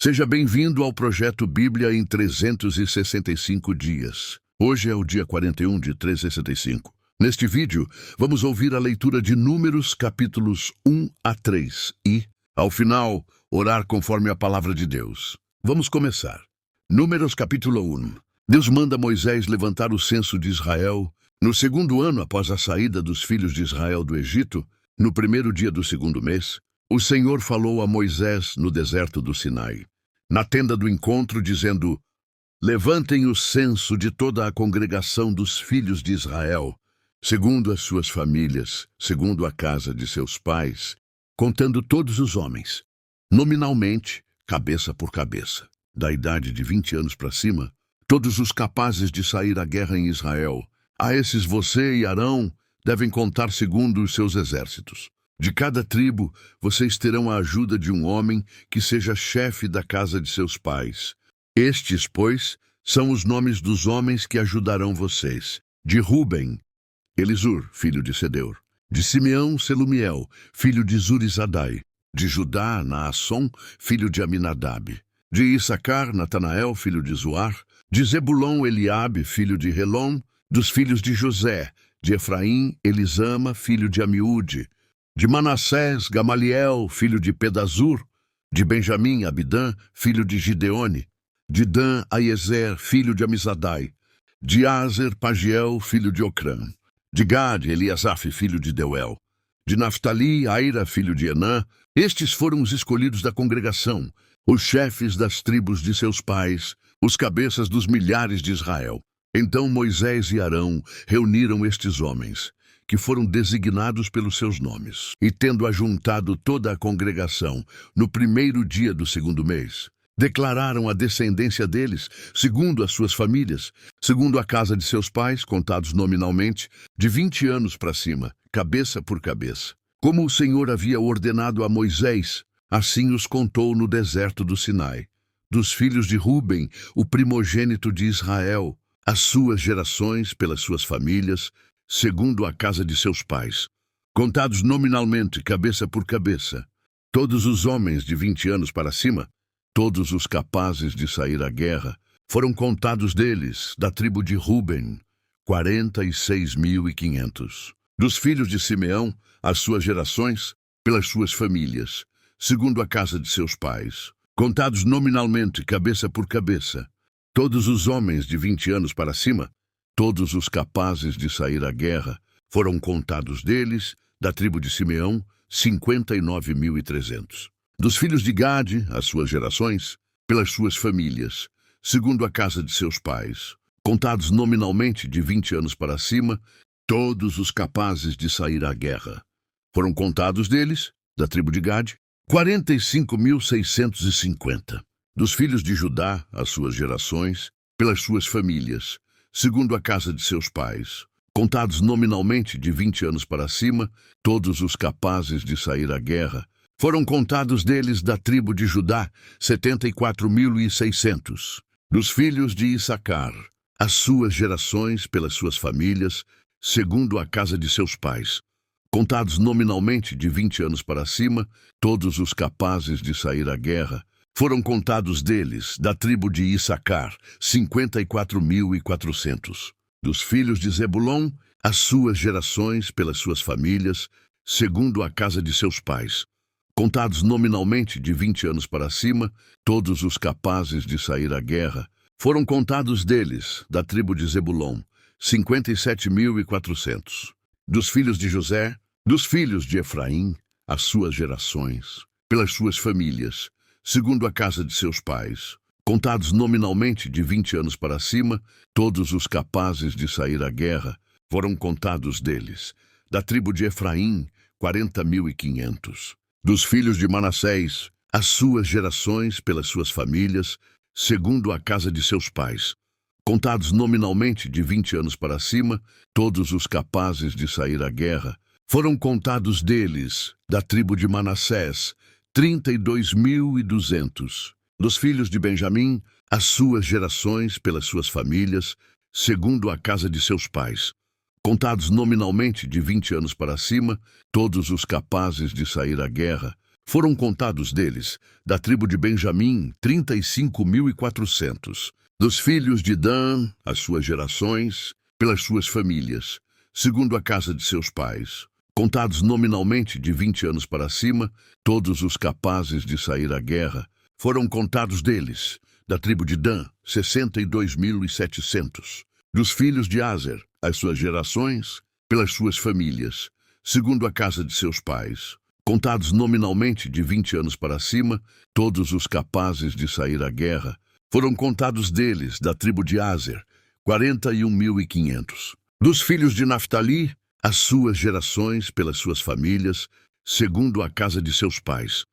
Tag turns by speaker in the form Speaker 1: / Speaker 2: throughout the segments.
Speaker 1: Seja bem-vindo ao projeto Bíblia em 365 dias. Hoje é o dia 41 de 365. Neste vídeo, vamos ouvir a leitura de Números, capítulos 1 a 3 e, ao final, orar conforme a palavra de Deus. Vamos começar. Números, capítulo 1. Deus manda Moisés levantar o censo de Israel no segundo ano após a saída dos filhos de Israel do Egito, no primeiro dia do segundo mês. O Senhor falou a Moisés no deserto do Sinai, na tenda do encontro, dizendo: Levantem o censo de toda a congregação dos filhos de Israel, segundo as suas famílias, segundo a casa de seus pais, contando todos os homens, nominalmente, cabeça por cabeça, da idade de 20 anos para cima, todos os capazes de sair à guerra em Israel. A esses você e Arão devem contar segundo os seus exércitos. De cada tribo, vocês terão a ajuda de um homem que seja chefe da casa de seus pais. Estes, pois, são os nomes dos homens que ajudarão vocês. De Ruben, Elisur, filho de Sedeur. De Simeão, Selumiel, filho de Zurizadai. De Judá, Naasson, filho de Aminadab. De Issacar, Natanael, filho de Zuar. De Zebulon, Eliabe, filho de Helom. Dos filhos de José. De Efraim, Elisama, filho de Amiúde. De Manassés, Gamaliel, filho de Pedazur. De Benjamim, Abidã, filho de Gideone. De Dan, Aiezer, filho de Amizadai. De Azer, Pagiel, filho de Ocrã. De Gad, Eliasaf, filho de Deuel. De Naftali, Aira, filho de Enã. Estes foram os escolhidos da congregação, os chefes das tribos de seus pais, os cabeças dos milhares de Israel. Então Moisés e Arão reuniram estes homens, que foram designados pelos seus nomes, e tendo ajuntado toda a congregação no primeiro dia do segundo mês, declararam a descendência deles, segundo as suas famílias, segundo a casa de seus pais, contados nominalmente, de 20 anos para cima, cabeça por cabeça. Como o Senhor havia ordenado a Moisés, assim os contou no deserto do Sinai. Dos filhos de Ruben, o primogênito de Israel, as suas gerações pelas suas famílias, segundo a casa de seus pais, contados nominalmente, cabeça por cabeça, todos os homens de 20 anos para cima, todos os capazes de sair à guerra, foram contados deles, da tribo de Ruben, 46.500. Dos filhos de Simeão, as suas gerações, pelas suas famílias, segundo a casa de seus pais, contados nominalmente, cabeça por cabeça, todos os homens de 20 anos para cima, todos os capazes de sair à guerra, foram contados deles, da tribo de Simeão, 59.300. Dos filhos de Gade, as suas gerações, pelas suas famílias, segundo a casa de seus pais, contados nominalmente de 20 anos para cima, todos os capazes de sair à guerra. Foram contados deles, da tribo de Gade, 45.650. Dos filhos de Judá, as suas gerações, pelas suas famílias, segundo a casa de seus pais, contados nominalmente de 20 anos para cima, todos os capazes de sair à guerra, foram contados deles, da tribo de Judá, 74.600. Dos filhos de Issacar, as suas gerações pelas suas famílias, segundo a casa de seus pais, contados nominalmente de 20 anos para cima, todos os capazes de sair à guerra, foram contados deles, da tribo de Issacar, 54.400. Dos filhos de Zebulon, as suas gerações pelas suas famílias, segundo a casa de seus pais, contados nominalmente de 20 anos para cima, todos os capazes de sair à guerra, foram contados deles, da tribo de Zebulon, 57.400. Dos filhos de José, dos filhos de Efraim, as suas gerações, pelas suas famílias, segundo a casa de seus pais, contados nominalmente de 20 anos para cima, todos os capazes de sair à guerra, foram contados deles, da tribo de Efraim, 40.500. Dos filhos de Manassés, as suas gerações pelas suas famílias, segundo a casa de seus pais, contados nominalmente de 20 anos para cima, todos os capazes de sair à guerra, foram contados deles, da tribo de Manassés, 32.200. Dos filhos de Benjamim, as suas gerações pelas suas famílias, segundo a casa de seus pais, contados nominalmente de 20 anos para cima, todos os capazes de sair à guerra, Foram contados deles, da tribo de Benjamim, 35.400. Dos filhos de Dan, as suas gerações, pelas suas famílias, segundo a casa de seus pais, contados nominalmente de 20 anos para cima, todos os capazes de sair à guerra, foram contados deles, da tribo de Dan, 62.700. Dos filhos de Aser, as suas gerações, pelas suas famílias, segundo a casa de seus pais, contados nominalmente de 20 anos para cima, todos os capazes de sair à guerra, foram contados deles, da tribo de Aser, 41.500. Dos filhos de Naftali, as suas gerações, pelas suas famílias, segundo a casa de seus pais,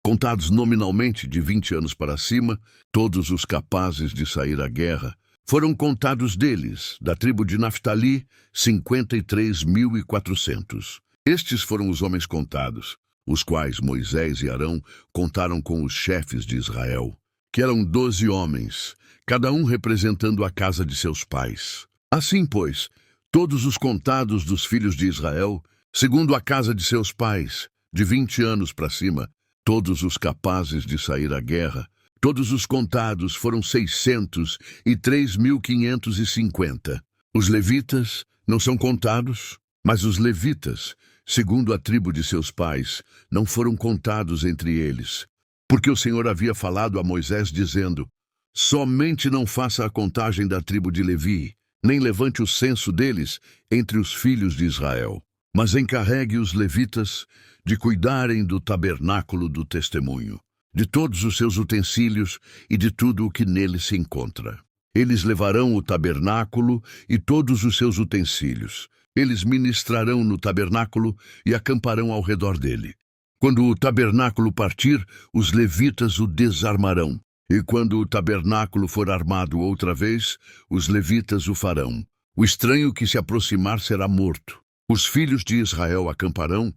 Speaker 1: contados nominalmente de 20 anos para cima, todos os capazes de sair à guerra, foram contados deles, da tribo de Naftali, 53.400. Estes foram os homens contados, os quais Moisés e Arão contaram com os chefes de Israel, que eram 12 homens, cada um representando a casa de seus pais. Assim, pois, todos os contados dos filhos de Israel, segundo a casa de seus pais, de 20 anos para cima, todos os capazes de sair à guerra, todos os contados foram 603.550. Os levitas não são contados, mas os levitas, segundo a tribo de seus pais, não foram contados entre eles. Porque o Senhor havia falado a Moisés, dizendo: somente não faça a contagem da tribo de Levi, nem levante o censo deles entre os filhos de Israel, mas encarregue os levitas de cuidarem do tabernáculo do testemunho, de todos os seus utensílios e de tudo o que nele se encontra. Eles levarão o tabernáculo e todos os seus utensílios. Eles ministrarão no tabernáculo e acamparão ao redor dele. Quando o tabernáculo partir, os levitas o desarmarão. E quando o tabernáculo for armado outra vez, os levitas o farão. O estranho que se aproximar será morto. Os filhos de Israel acamparão,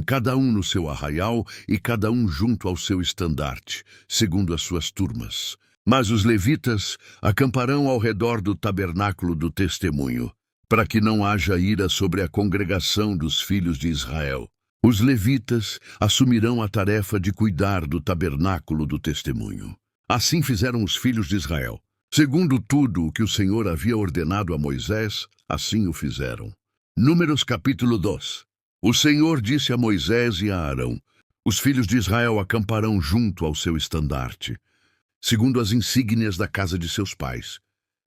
Speaker 1: cada um no seu arraial e cada um junto ao seu estandarte, segundo as suas turmas. Mas os levitas acamparão ao redor do tabernáculo do testemunho, para que não haja ira sobre a congregação dos filhos de Israel. Os levitas assumirão a tarefa de cuidar do tabernáculo do testemunho. Assim fizeram os filhos de Israel. Segundo tudo o que o Senhor havia ordenado a Moisés, assim o fizeram. Números capítulo 2. O Senhor disse a Moisés e a Arão: os filhos de Israel acamparão junto ao seu estandarte, segundo as insígnias da casa de seus pais.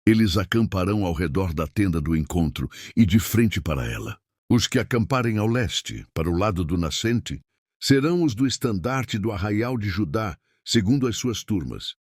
Speaker 1: Eles acamparão ao redor da tenda do encontro e de frente para ela. Os que acamparem ao leste, para o lado do nascente, serão os do estandarte do arraial de Judá, segundo as suas turmas.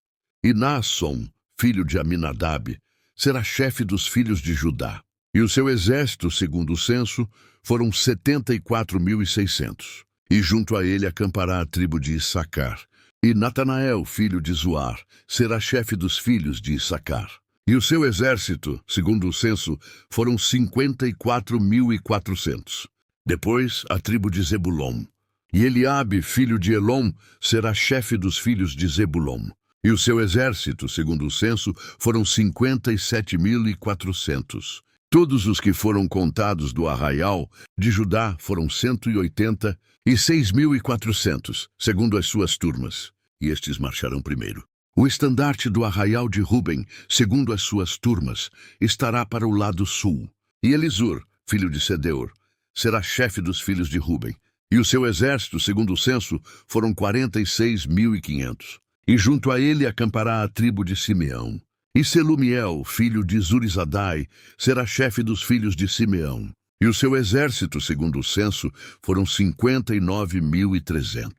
Speaker 1: E Naasson, filho de Aminadab, será chefe dos filhos de Judá. E o seu exército, segundo o censo, foram 74.600. E junto a ele acampará a tribo de Issacar. E Natanael, filho de Zuar, será chefe dos filhos de Issacar. E o seu exército, segundo o censo, foram 54.400. Depois, a tribo de Zebulon. E Eliabe, filho de Elom, será chefe dos filhos de Zebulon. E o seu exército, segundo o censo, foram 57.400. Todos os que foram contados do arraial de Judá foram 186.400, segundo as suas turmas. E estes marcharão primeiro. O estandarte do arraial de Ruben, segundo as suas turmas, estará para o lado sul. E Elisur, filho de Sedeur, será chefe dos filhos de Ruben. E o seu exército, segundo o censo, foram 46.500. E junto a ele acampará a tribo de Simeão. E Selumiel, filho de Zurizadai, será chefe dos filhos de Simeão. E o seu exército, segundo o censo, foram 59.300.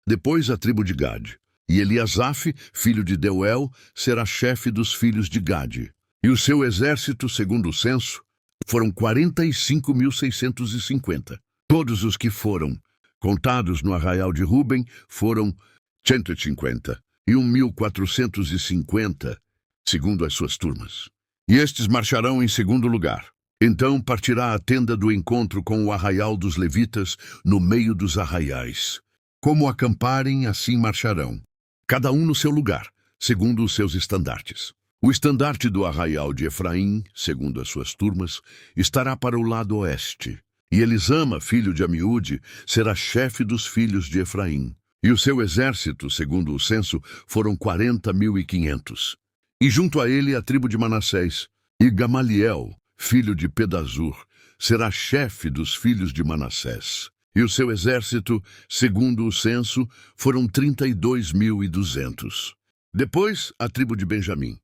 Speaker 1: Depois a tribo de Gade. E Eliasaf, filho de Deuel, será chefe dos filhos de Gade. E o seu exército, segundo o censo, foram 45.650. Todos os que foram contados no arraial de Ruben foram 150. E 1.450, segundo as suas turmas. E estes marcharão em segundo lugar. Então partirá a tenda do encontro com o arraial dos levitas no meio dos arraiais. Como acamparem, assim marcharão, cada um no seu lugar, segundo os seus estandartes. O estandarte do arraial de Efraim, segundo as suas turmas, estará para o lado oeste. E Elisama, filho de Amiúde, será chefe dos filhos de Efraim. E o seu exército, segundo o censo, foram 40.500. E junto a ele a tribo de Manassés. E Gamaliel, filho de Pedazur, será chefe dos filhos de Manassés. E o seu exército, segundo o censo, foram 32.200. Depois, a tribo de Benjamim.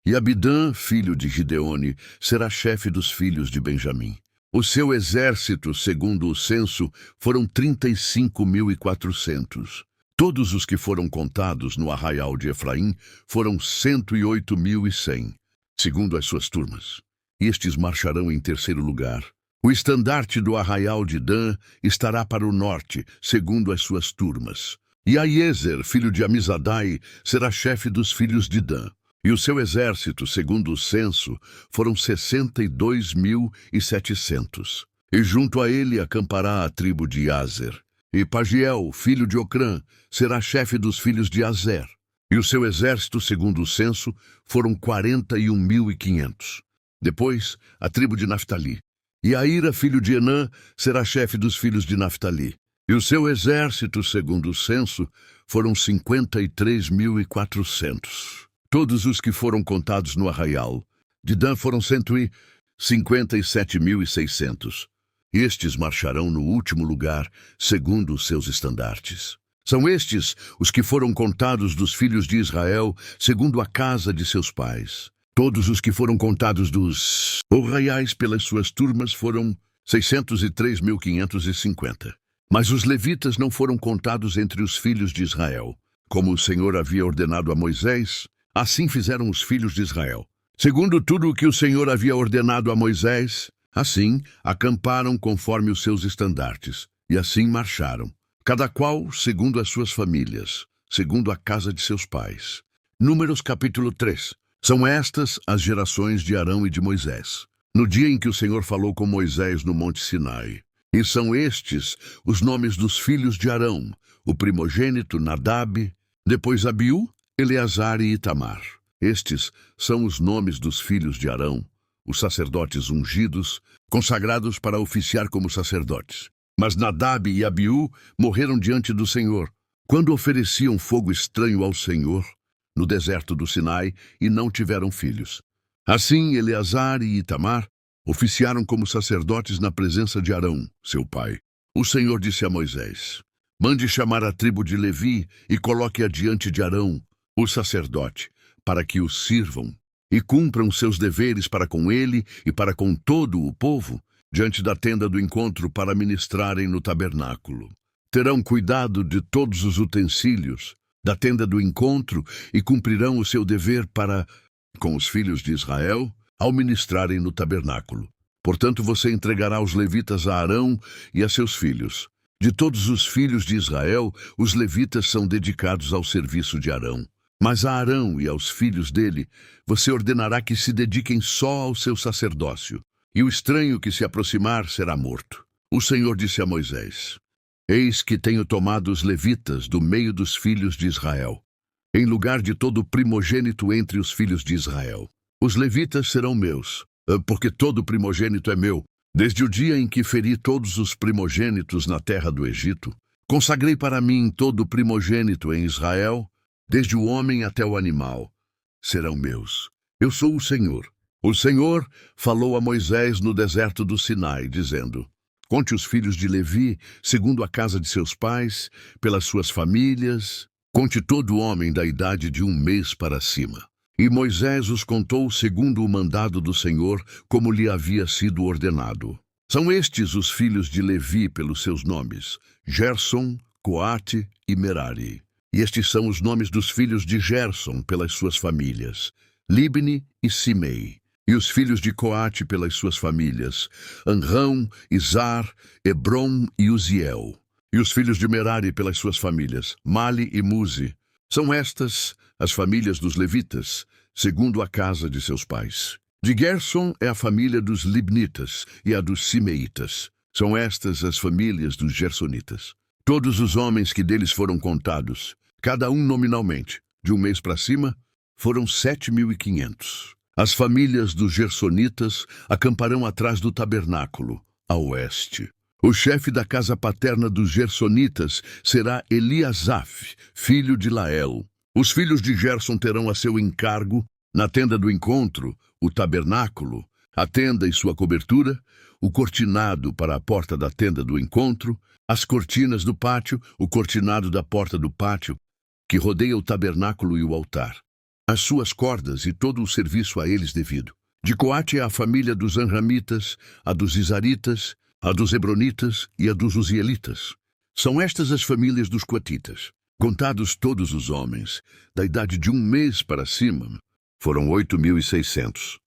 Speaker 1: E Abidã, filho de Gideone, será chefe dos filhos de Benjamim. O seu exército, segundo o censo, foram 35.400. Todos os que foram contados no arraial de Efraim foram 108.100, segundo as suas turmas. Estes marcharão em terceiro lugar. O estandarte do arraial de Dan estará para o norte, segundo as suas turmas. E Aiezer, filho de Amizadai, será chefe dos filhos de Dan. E o seu exército, segundo o censo, foram 62.700. E junto a ele acampará a tribo de Azer. E Pagiel, filho de Ocrã, será chefe dos filhos de Azer. E o seu exército, segundo o censo, foram 41.500. Depois, a tribo de Naftali. E Aíra, filho de Enã, será chefe dos filhos de Naftali. E o seu exército, segundo o censo, foram 53.400. Todos os que foram contados no arraial de Dan foram 157.600. Estes marcharão no último lugar, segundo os seus estandartes. São estes os que foram contados dos filhos de Israel, segundo a casa de seus pais. Todos os que foram contados dos arraiais pelas suas turmas foram 603.550. Mas os levitas não foram contados entre os filhos de Israel. Como o Senhor havia ordenado a Moisés, assim fizeram os filhos de Israel. Segundo tudo o que o Senhor havia ordenado a Moisés, assim acamparam conforme os seus estandartes, e assim marcharam, cada qual segundo as suas famílias, segundo a casa de seus pais. Números capítulo 3. São estas as gerações de Arão e de Moisés, no dia em que o Senhor falou com Moisés no Monte Sinai. E são estes os nomes dos filhos de Arão, o primogênito Nadab, depois Abiú, Eleazar e Itamar. Estes são os nomes dos filhos de Arão, os sacerdotes ungidos, consagrados para oficiar como sacerdotes. Mas Nadab e Abiú morreram diante do Senhor, quando ofereciam fogo estranho ao Senhor, no deserto do Sinai, e não tiveram filhos. Assim, Eleazar e Itamar oficiaram como sacerdotes na presença de Arão, seu pai. O Senhor disse a Moisés: mande chamar a tribo de Levi e coloque-a diante de Arão, o sacerdote, para que o sirvam e cumpram seus deveres para com ele e para com todo o povo, diante da tenda do encontro para ministrarem no tabernáculo. Terão cuidado de todos os utensílios da tenda do encontro e cumprirão o seu dever para com os filhos de Israel ao ministrarem no tabernáculo. Portanto, você entregará os levitas a Arão e a seus filhos. De todos os filhos de Israel, os levitas são dedicados ao serviço de Arão. Mas a Arão e aos filhos dele, você ordenará que se dediquem só ao seu sacerdócio, e o estranho que se aproximar será morto. O Senhor disse a Moisés: eis que tenho tomado os levitas do meio dos filhos de Israel, em lugar de todo primogênito entre os filhos de Israel. Os levitas serão meus, porque todo primogênito é meu. Desde o dia em que feri todos os primogênitos na terra do Egito, consagrei para mim todo primogênito em Israel, desde o homem até o animal, serão meus. Eu sou o Senhor. O Senhor falou a Moisés no deserto do Sinai, dizendo: conte os filhos de Levi, segundo a casa de seus pais, pelas suas famílias. Conte todo homem da idade de 1 mês para cima. E Moisés os contou segundo o mandado do Senhor, como lhe havia sido ordenado. São estes os filhos de Levi pelos seus nomes: Gerson, Coate e Merari. E estes são os nomes dos filhos de Gerson pelas suas famílias: Libni e Simei. E os filhos de Coate pelas suas famílias: Anrão, Izar, Hebron e Uziel. E os filhos de Merari pelas suas famílias: Mali e Muzi. São estas as famílias dos levitas, segundo a casa de seus pais. De Gerson é a família dos Libnitas e a dos Simeitas. São estas as famílias dos Gersonitas. Todos os homens que deles foram contados, cada um nominalmente, de 1 mês para cima, foram 7.500. As famílias dos Gersonitas acamparão atrás do tabernáculo, a oeste. O chefe da casa paterna dos Gersonitas será Eliasaf, filho de Lael. Os filhos de Gerson terão a seu encargo, na tenda do encontro, o tabernáculo, a tenda e sua cobertura, o cortinado para a porta da tenda do encontro, as cortinas do pátio, o cortinado da porta do pátio, que rodeia o tabernáculo e o altar, as suas cordas e todo o serviço a eles devido. De Coate é a família dos Anramitas, a dos Izaritas, a dos Hebronitas e a dos Uzielitas. São estas as famílias dos coatitas. Contados todos os homens, da idade de 1 mês para cima, foram 8.600,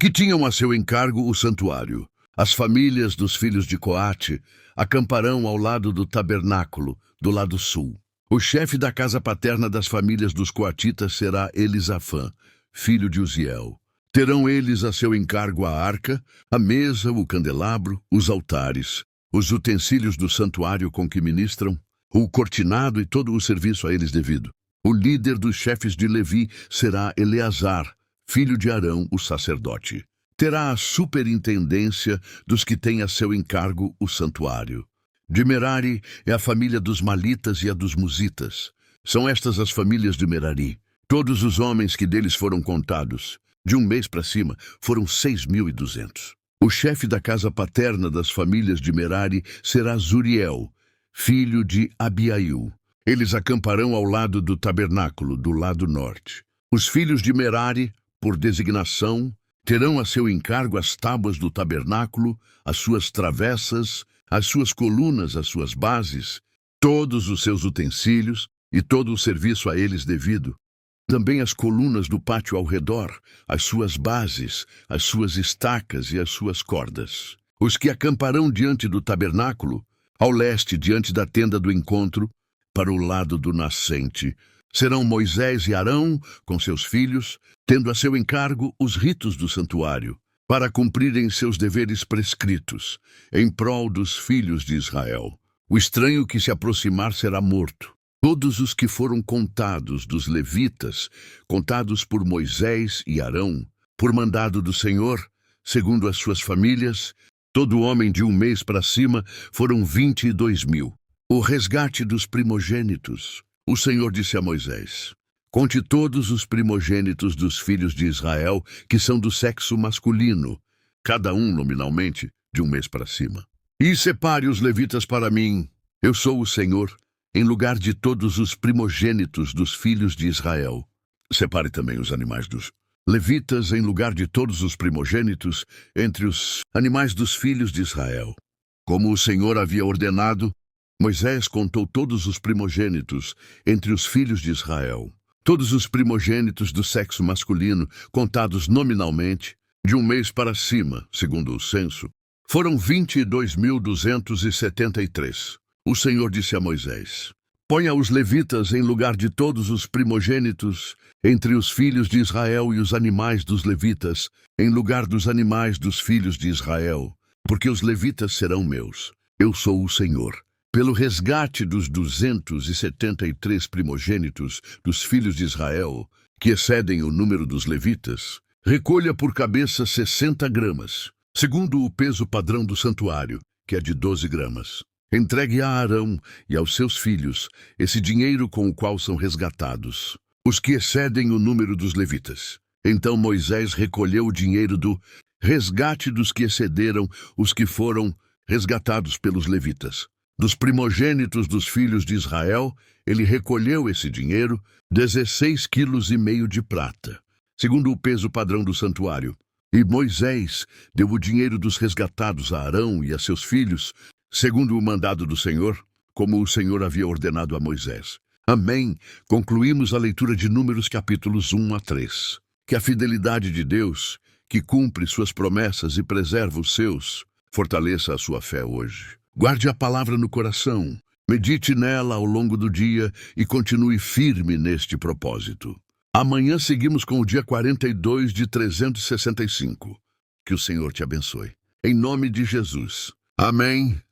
Speaker 1: que tinham a seu encargo o santuário. As famílias dos filhos de Coate acamparão ao lado do tabernáculo, do lado sul. O chefe da casa paterna das famílias dos coatitas será Elisafã, filho de Uziel. Terão eles a seu encargo a arca, a mesa, o candelabro, os altares, os utensílios do santuário com que ministram, o cortinado e todo o serviço a eles devido. O líder dos chefes de Levi será Eleazar, filho de Arão, o sacerdote. Terá a superintendência dos que têm a seu encargo o santuário. De Merari é a família dos Malitas e a dos Musitas. São estas as famílias de Merari. Todos os homens que deles foram contados, de 1 mês para cima, foram 6.200. O chefe da casa paterna das famílias de Merari será Zuriel, filho de Abiaiu. Eles acamparão ao lado do tabernáculo, do lado norte. Os filhos de Merari, por designação, terão a seu encargo as tábuas do tabernáculo, as suas travessas, as suas colunas, as suas bases, todos os seus utensílios e todo o serviço a eles devido. Também as colunas do pátio ao redor, as suas bases, as suas estacas e as suas cordas. Os que acamparão diante do tabernáculo, ao leste, diante da tenda do encontro, para o lado do nascente, serão Moisés e Arão, com seus filhos, tendo a seu encargo os ritos do santuário, para cumprirem seus deveres prescritos, em prol dos filhos de Israel. O estranho que se aproximar será morto. Todos os que foram contados dos levitas, contados por Moisés e Arão, por mandado do Senhor, segundo as suas famílias, todo homem de 1 mês para cima, foram 22.000. O resgate dos primogênitos. O Senhor disse a Moisés: conte todos os primogênitos dos filhos de Israel que são do sexo masculino, cada um nominalmente de 1 mês para cima. E separe os levitas para mim. Eu sou o Senhor, em lugar de todos os primogênitos dos filhos de Israel. Separe também os animais dos levitas em lugar de todos os primogênitos entre os animais dos filhos de Israel. Como o Senhor havia ordenado, Moisés contou todos os primogênitos entre os filhos de Israel. Todos os primogênitos do sexo masculino, contados nominalmente, de 1 mês para cima, segundo o censo, foram 22.273. O Senhor disse a Moisés: ponha os levitas em lugar de todos os primogênitos entre os filhos de Israel e os animais dos levitas, em lugar dos animais dos filhos de Israel, porque os levitas serão meus. Eu sou o Senhor. Pelo resgate dos 273 primogênitos dos filhos de Israel, que excedem o número dos levitas, recolha por cabeça 60 gramas, segundo o peso padrão do santuário, que é de 12 gramas. Entregue a Arão e aos seus filhos esse dinheiro com o qual são resgatados, os que excedem o número dos levitas. Então Moisés recolheu o dinheiro do resgate dos que excederam os que foram resgatados pelos levitas. Dos primogênitos dos filhos de Israel, ele recolheu esse dinheiro, 16,5 quilos de prata, segundo o peso padrão do santuário. E Moisés deu o dinheiro dos resgatados a Arão e a seus filhos, segundo o mandado do Senhor, como o Senhor havia ordenado a Moisés. Amém. Concluímos a leitura de Números capítulos 1 a 3. Que a fidelidade de Deus, que cumpre suas promessas e preserva os seus, fortaleça a sua fé hoje. Guarde a palavra no coração, medite nela ao longo do dia e continue firme neste propósito. Amanhã seguimos com o dia 42 de 365. Que o Senhor te abençoe. Em nome de Jesus. Amém.